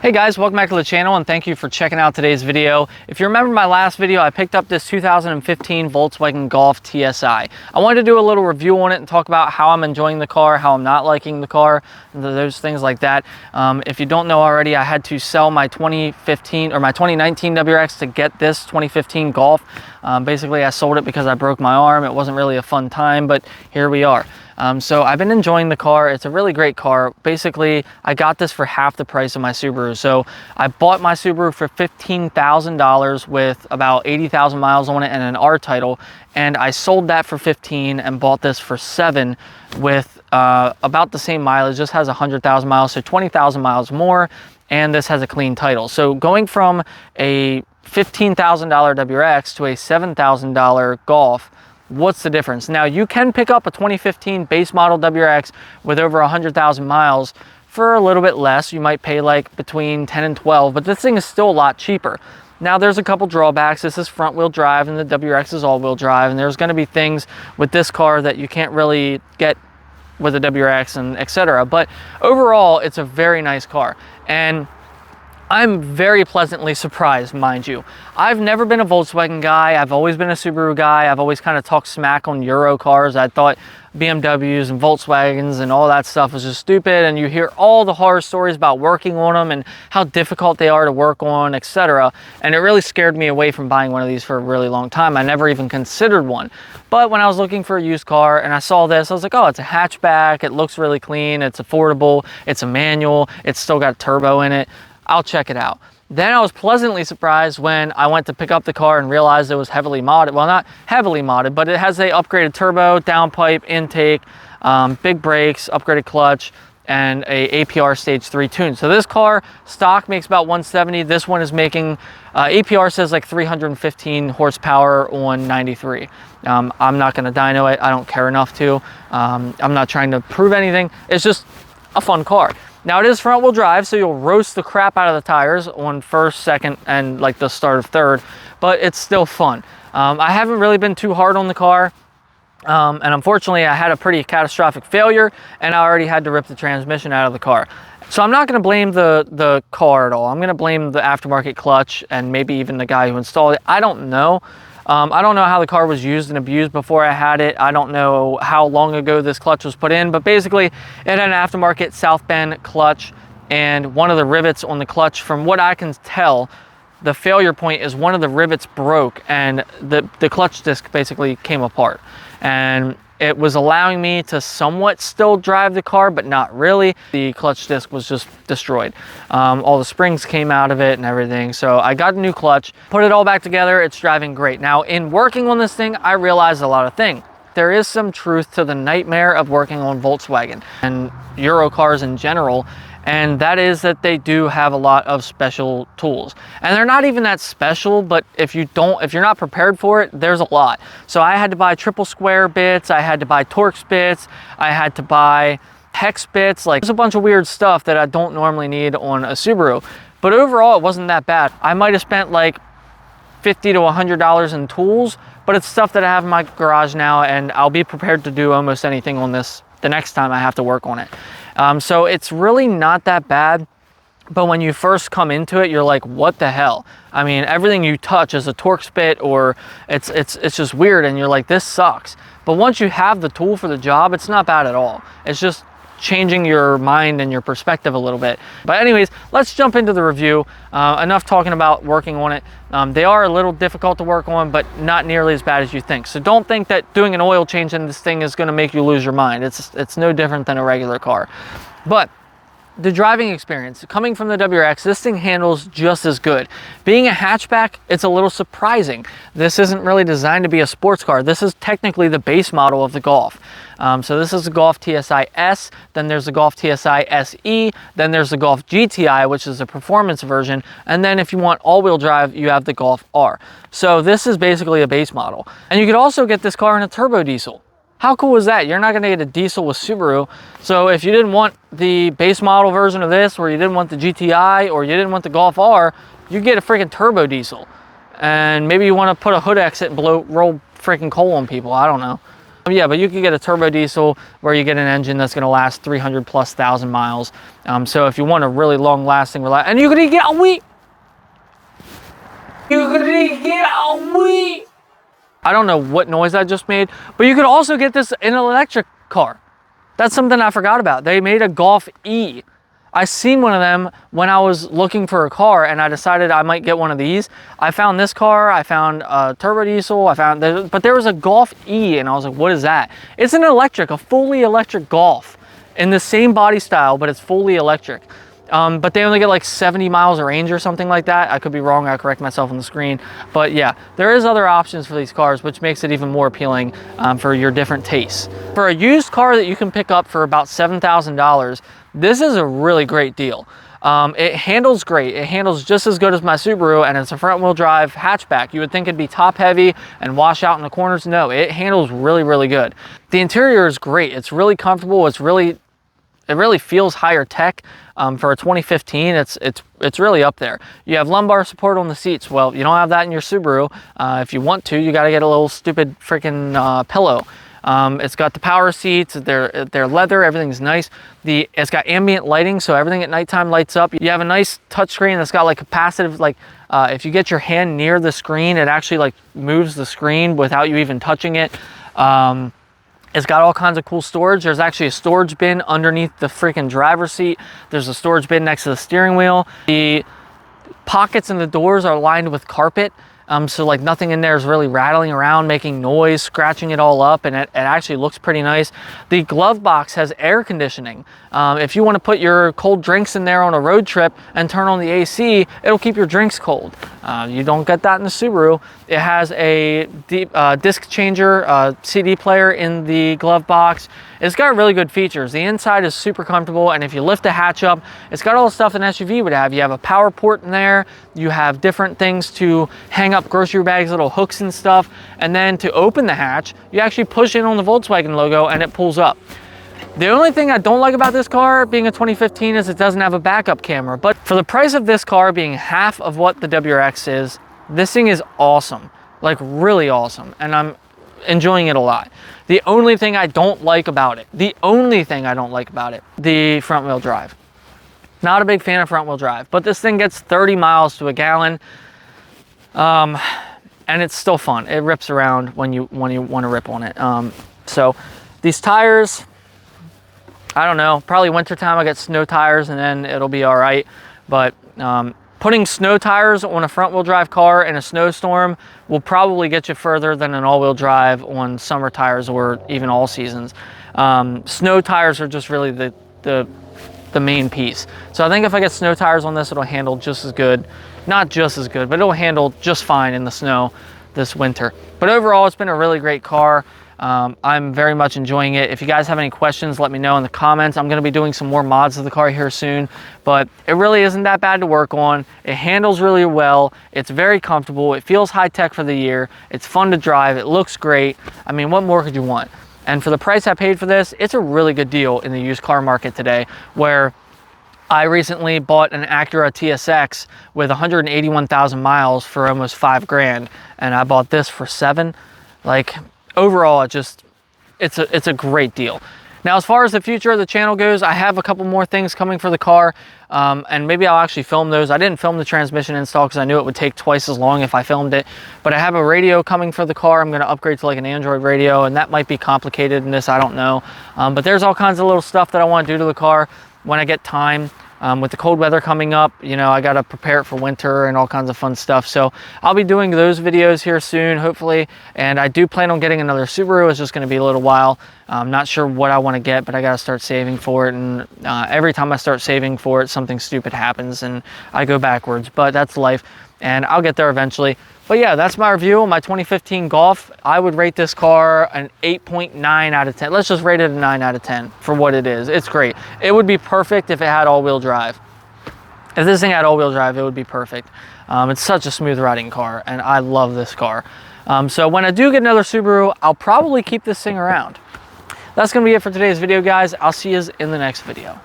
Hey guys, welcome back to the channel and thank you for checking out today's video. If you remember my last video, I picked up this 2015 Volkswagen Golf TSI. I wanted to do a little review on it and talk about how I'm enjoying the car, how I'm not liking the car, those things like that. If you don't know already, I had to sell my 2019 WRX to get this 2015 Golf. Basically, I sold it because I broke my arm. It wasn't really a fun time, but here we are. So I've been enjoying the car. It's a really great car. Basically, I got this for half the price of my Subaru. So I bought my Subaru for $15,000 with about 80,000 miles on it and an R title. And I sold that for 15 and bought this for 7 with about the same mileage. Just has 100,000 miles, so 20,000 miles more. And this has a clean title. So going from a $15,000 WRX to a $7,000 Golf, what's the difference? Now, you can pick up a 2015 base model WRX with over 100,000 miles for a little bit less. You might pay like between 10 and 12, but this thing is still a lot cheaper. Now, there's a couple drawbacks. This is front wheel drive and the WRX is all wheel drive, and there's going to be things with this car that you can't really get with a WRX and etc. But overall, it's a very nice car. And I'm very pleasantly surprised, mind you. I've never been a Volkswagen guy. I've always been a Subaru guy. I've always kind of talked smack on Euro cars. I thought BMWs and Volkswagens and all that stuff was just stupid. And you hear all the horror stories about working on them and how difficult they are to work on, etc. And it really scared me away from buying one of these for a really long time. I never even considered one. But when I was looking for a used car and I saw this, I was like, oh, it's a hatchback. It looks really clean. It's affordable. It's a manual. It's still got turbo in it. I'll check it out. Then I was pleasantly surprised when I went to pick up the car and realized it was heavily modded. Well, not heavily modded, but it has a upgraded turbo, downpipe, intake, big brakes, upgraded clutch, and a APR stage 3 tune. So this car stock makes about 170. This one is making, APR says like 315 horsepower on 93. I'm not gonna dyno it. I don't care enough to. I'm not trying to prove anything. It's just a fun car. Now, it is front wheel drive, so you'll roast the crap out of the tires on first, second, and like the start of third, but it's still fun. I haven't really been too hard on the car, and unfortunately I had a pretty catastrophic failure and I already had to rip the transmission out of the car. So I'm not going to blame the car at all. I'm going to blame the aftermarket clutch and maybe even the guy who installed it. I don't know. I don't know how the car was used and abused before I had it. I don't know how long ago this clutch was put in, but basically it had an aftermarket South Bend clutch, and one of the rivets on the clutch, from what I can tell, the failure point is one of the rivets broke and the clutch disc basically came apart. And it was allowing me to somewhat still drive the car, but not really. The clutch disc was just destroyed. All the springs came out of it and everything. So I got a new clutch, put it all back together. It's driving great. Now, in working on this thing, I realized a lot of things. There is some truth to the nightmare of working on Volkswagen and Euro cars in general. And that is that they do have a lot of special tools. And they're not even that special, but if you're not prepared for it, there's a lot. So I had to buy triple square bits, I had to buy Torx bits, I had to buy hex bits. Like, there's a bunch of weird stuff that I don't normally need on a Subaru. But overall, it wasn't that bad. I might have spent like $50 to $100 in tools, but it's stuff that I have in my garage now, and I'll be prepared to do almost anything on this the next time I have to work on it. So it's really not that bad, but when you first come into it, you're like, what the hell? I mean, everything you touch is a Torx bit, or it's just weird, and you're like, this sucks. But once you have the tool for the job, it's not bad at all. It's just changing your mind and your perspective a little bit. But anyways, let's jump into the review. Enough talking about working on it. They are a little difficult to work on, but not nearly as bad as you think. So don't think that doing an oil change in this thing is going to make you lose your mind. It's no different than a regular car. But the driving experience, coming from the WRX, this thing handles just as good. Being a hatchback, it's a little surprising. This isn't really designed to be a sports car. This is technically the base model of the Golf. So this is the Golf TSI S, then there's the Golf TSI SE, then there's the Golf GTI, which is a performance version, and then if you want all-wheel drive, you have the Golf R. So this is basically a base model. And you could also get this car in a turbo diesel. How cool is that? You're not going to get a diesel with Subaru. So if you didn't want the base model version of this, or you didn't want the GTI, or you didn't want the Golf R, you get a freaking turbo diesel. And maybe you want to put a hood exit and roll freaking coal on people. I don't know. Yeah, but you could get a turbo diesel where you get an engine that's going to last 300,000+ miles. So if you want a really long lasting, and you could get a wheat. I don't know what noise I just made, but you could also get this in an electric car. That's something I forgot about. They made a Golf E. I seen one of them when I was looking for a car, and I decided I might get one of these. I found this car, I found a turbo diesel, but there was a Golf E, and I was like, what is that? It's an electric, a fully electric Golf in the same body style, but it's fully electric. But they only get like 70 miles of range or something like that. I could be wrong, I'll correct myself on the screen. But yeah, there is other options for these cars, which makes it even more appealing for your different tastes. For a used car that you can pick up for about $7,000, this is a really great deal. It handles great. It handles just as good as my Subaru, and it's a front wheel drive hatchback. You would think it'd be top heavy and wash out in the corners. No, it handles really, really good. The interior is great. It's really comfortable. It really feels higher tech. For a 2015, it's really up there. You have lumbar support on the seats. Well, you don't have that in your Subaru. If you want to, you got to get a little stupid freaking pillow. It's got the power seats. They're leather. Everything's nice. It's got ambient lighting, so everything at nighttime lights up. You have a nice touchscreen that's got like capacitive, like if you get your hand near the screen, it actually like moves the screen without you even touching it. It's got all kinds of cool storage. There's actually a storage bin underneath the freaking driver's seat. There's a storage bin next to the steering wheel. The pockets in the doors are lined with carpet. So like nothing in there is really rattling around, making noise, scratching it all up, and it actually looks pretty nice. The glove box has air conditioning. If you want to put your cold drinks in there on a road trip and turn on the AC, it'll keep your drinks cold. You don't get that in the Subaru. It has a disc changer, CD player in the glove box. It's got really good features. The inside is super comfortable, and if you lift the hatch up, it's got all the stuff an SUV would have. You have a power port in there. You have different things to hang up grocery bags, little hooks and stuff. And then to open the hatch, you actually push in on the Volkswagen logo and it pulls up. The only thing I don't like about this car being a 2015 is it doesn't have a backup camera. But for the price of this car being half of what the WRX is, this thing is awesome, like really awesome. And I'm enjoying it a lot. The only thing I don't like about it, the front wheel drive. Not a big fan of front wheel drive, but this thing gets 30 miles to a gallon. And it's still fun. It rips around when you want to rip on it. So these tires, I don't know, probably wintertime I'll get snow tires and then it'll be all right. But putting snow tires on a front wheel drive car in a snowstorm will probably get you further than an all wheel drive on summer tires or even all seasons. Snow tires are just really the main piece. So I think if I get snow tires on this, it'll handle just as good. Not just as good, but it'll handle just fine in the snow this winter. But overall, it's been a really great car. I'm very much enjoying it. If you guys have any questions, let me know in the comments. I'm going to be doing some more mods of the car here soon, but it really isn't that bad to work on. It handles really well. It's very comfortable. It feels high tech for the year. It's fun to drive. It looks great. I mean, what more could you want? And for the price I paid for this, it's a really good deal in the used car market today, where I recently bought an Acura TSX with 181,000 miles for almost $5,000, and I bought this for $7,000. Like, overall, it's a great deal. Now, as far as the future of the channel goes, I have a couple more things coming for the car, and maybe I'll actually film those. I didn't film the transmission install because I knew it would take twice as long if I filmed it, but I have a radio coming for the car. I'm going to upgrade to like an Android radio, and that might be complicated in this, I don't know. But there's all kinds of little stuff that I want to do to the car when I get time. With the cold weather coming up, you know, I got to prepare it for winter and all kinds of fun stuff. So I'll be doing those videos here soon, hopefully. And I do plan on getting another Subaru. It's just going to be a little while. I'm not sure what I want to get, but I got to start saving for it. And every time I start saving for it, something stupid happens and I go backwards, but that's life. And I'll get there eventually. But yeah, that's my review on my 2015 Golf. I would rate this car an 8.9 out of 10. Let's just rate it a 9 out of 10 for what it is. It's great. It would be perfect if it had all-wheel drive. If this thing had all-wheel drive, it would be perfect. It's such a smooth riding car, and I love this car. So when I do get another Subaru, I'll probably keep this thing around. That's going to be it for today's video, guys. I'll see you in the next video.